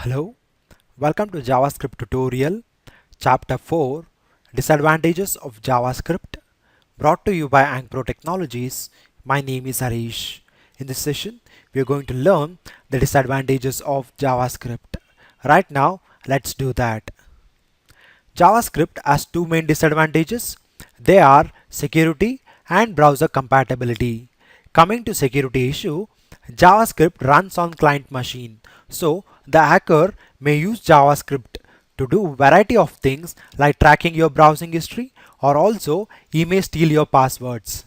Hello, welcome to JavaScript tutorial, Chapter 4, Disadvantages of JavaScript, brought to you by Ankpro Technologies. My name is Harish. In this session, we are going to learn the disadvantages of JavaScript. Right now, let's do that. JavaScript has two main disadvantages. They are security and browser compatibility. Coming to security issue, JavaScript runs on client machine. So the hacker may use JavaScript to do variety of things like tracking your browsing history, or also he may steal your passwords.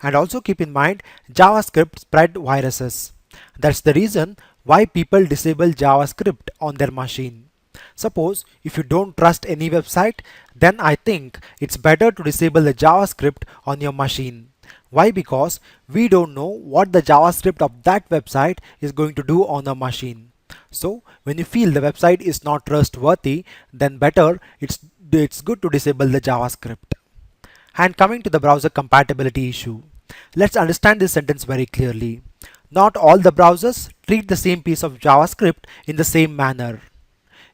And also keep in mind, JavaScript spread viruses. That's the reason why people disable JavaScript on their machine. Suppose if you don't trust any website, then I think it's better to disable the JavaScript on your machine. Why? Because we don't know what the JavaScript of that website is going to do on the machine. So when you feel the website is not trustworthy, then better it's good to disable the JavaScript. And coming to the browser compatibility issue, let's understand this sentence very clearly. Not all the browsers treat the same piece of JavaScript in the same manner.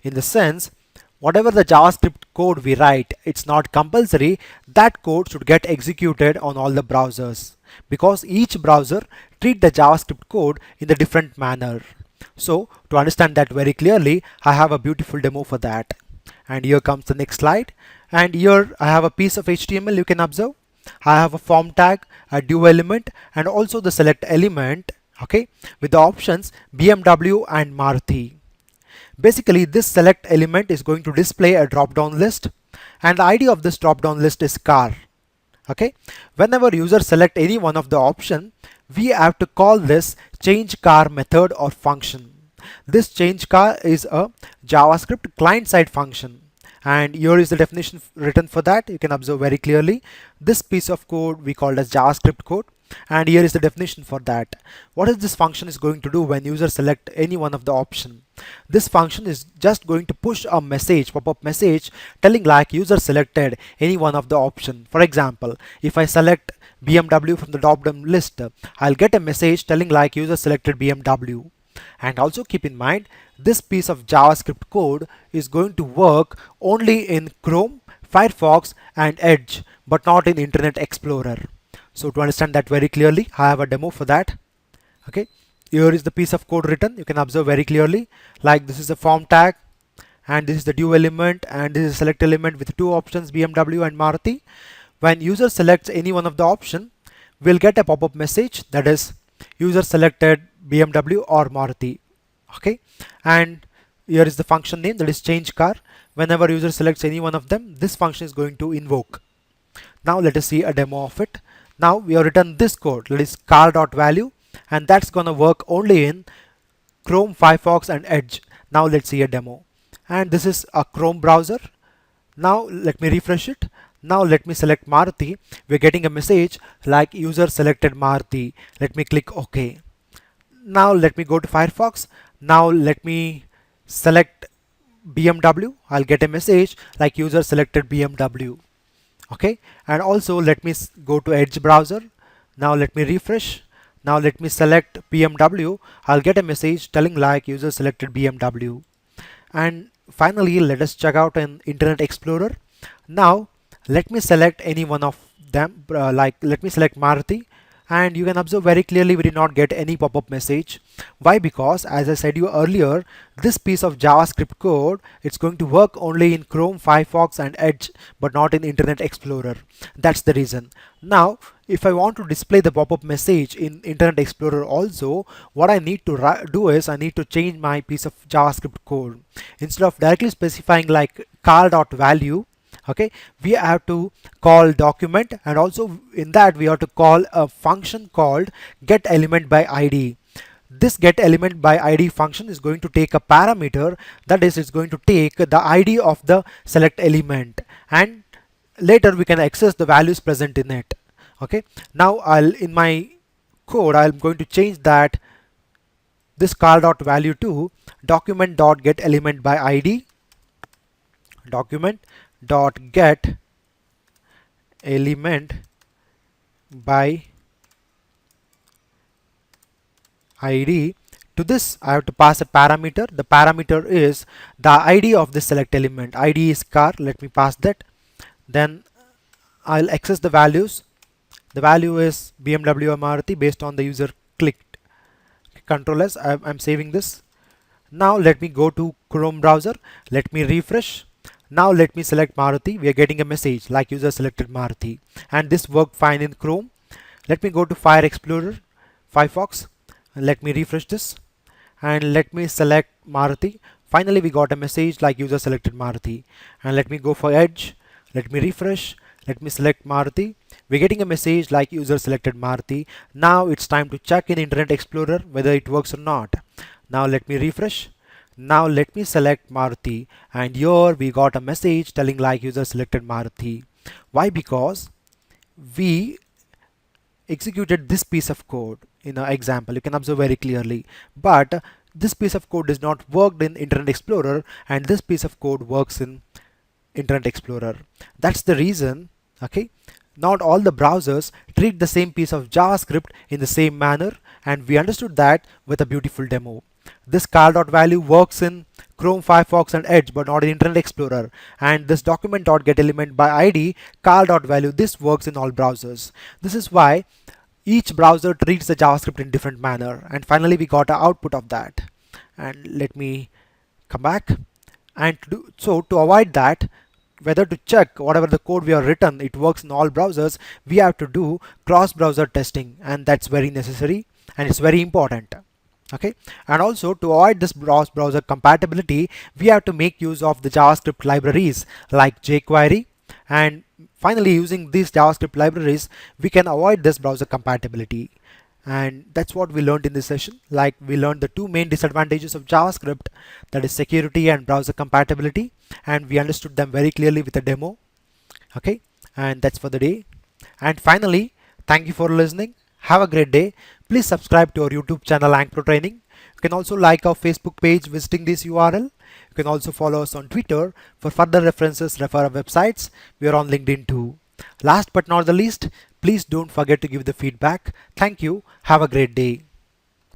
In the sense, whatever the JavaScript code we write, it's not compulsory that code should get executed on all the browsers, because each browser treat the JavaScript code in a different manner. So to understand that very clearly, I have a beautiful demo for that. And here comes the next slide. And here I have a piece of HTML you can observe. I have a form tag, a div element, and also the select element, okay, with the options BMW and Maruti. Basically, this select element is going to display a drop down list, and the ID of this drop down list is car. Okay, whenever user select any one of the option, we have to call this change car method or function. This change car is a JavaScript client side function, and here is the definition written for that. You can observe very clearly this piece of code we called as JavaScript code, and here is the definition for that. What is this function is going to do when user select any one of the option? This function is just going to push a message, pop-up message telling like user selected any one of the option. For example, if I select BMW from the drop down list, I'll get a message telling like user selected BMW. And also keep in mind, this piece of JavaScript code is going to work only in Chrome, Firefox and Edge, but not in Internet Explorer. So to understand that very clearly, I have a demo for that. Okay, here is the piece of code written. You can observe very clearly, like this is a form tag, and this is the div element, and this is a select element with two options BMW and Maruti. When user selects any one of the option, we'll get a pop-up message that is user selected BMW or Maruti. Okay, and here is the function name, that is change car. Whenever user selects any one of them, this function is going to invoke. Now let us see a demo of it. Now we have written this code, that is car.value, and that's gonna work only in Chrome, Firefox and Edge. Now let's see a demo. And this is a Chrome browser. Now let me refresh it. Now let me select Maruti. We're getting a message like user selected Maruti. Let me click OK. Now let me go to Firefox. Now let me select BMW. I'll get a message like user selected BMW. Okay, and also let me go to Edge browser. Now let me refresh. Now let me select BMW. I'll get a message telling like user selected BMW. And finally, let us check out an Internet Explorer. Now let me select any one of them, like let me select Maruti, and you can observe very clearly we did not get any pop-up message. Why? Because as I said you earlier, this piece of JavaScript code, it's going to work only in Chrome, Firefox and Edge, but not in Internet Explorer. That's the reason. Now if I want to display the pop-up message in Internet Explorer also, what I need to do is I need to change my piece of JavaScript code. Instead of directly specifying like car.value, okay, we have to call document, and also in that we have to call a function called get element by id. This get element by id function is going to take a parameter, that is, it's going to take the id of the select element, and later we can access the values present in it. Okay, now in my code I'm going to change that this car.value to document.get element by id, document dot get element by id To this, I have to pass a parameter. The parameter is the ID of the select element. ID is car. Let me pass that. Then I'll access the values. The value is BMW or Maruti based on the user clicked. Control S. I'm saving this. Now let me go to Chrome browser. Let me refresh. Now let me select Maruti. We are getting a message like user selected Maruti, and this worked fine in Chrome. Let me go to Fire Explorer, Firefox. Let me refresh this and let me select Maruti. Finally, we got a message like user selected Maruti. And let me go for Edge. Let me refresh. Let me select Maruti. We're getting a message like user selected Maruti. Now it's time to check in Internet Explorer whether it works or not. Now let me refresh. Now let me select Maruti, and here we got a message telling like user selected Maruti. Why? Because we executed this piece of code in an example. You can observe very clearly, but this piece of code does not work in Internet Explorer, and this piece of code works in Internet Explorer. That's the reason. Okay, not all the browsers treat the same piece of JavaScript in the same manner, and we understood that with a beautiful demo. This car.value works in Chrome, Firefox and Edge, but not in Internet Explorer. And this document.getElement by ID car.value, this works in all browsers. This is why each browser treats the JavaScript in different manner. And finally, we got an output of that. And let me come back. And to avoid that, whether to check whatever the code we have written, it works in all browsers, we have to do cross-browser testing, and that's very necessary and it's very important. Okay, and also to avoid this browser compatibility, we have to make use of the JavaScript libraries like JQuery, and finally using these JavaScript libraries we can avoid this browser compatibility. And that's what we learned in this session. Like, we learned the two main disadvantages of JavaScript, that is security and browser compatibility, and we understood them very clearly with a demo. Okay, and that's for the day. And finally, thank you for listening. Have a great day. Please subscribe to our YouTube channel Ankpro Training. You can also like our Facebook page visiting this URL. You can also follow us on Twitter. For further references, refer our websites. We are on LinkedIn too. Last but not the least, please don't forget to give the feedback. Thank you. Have a great day.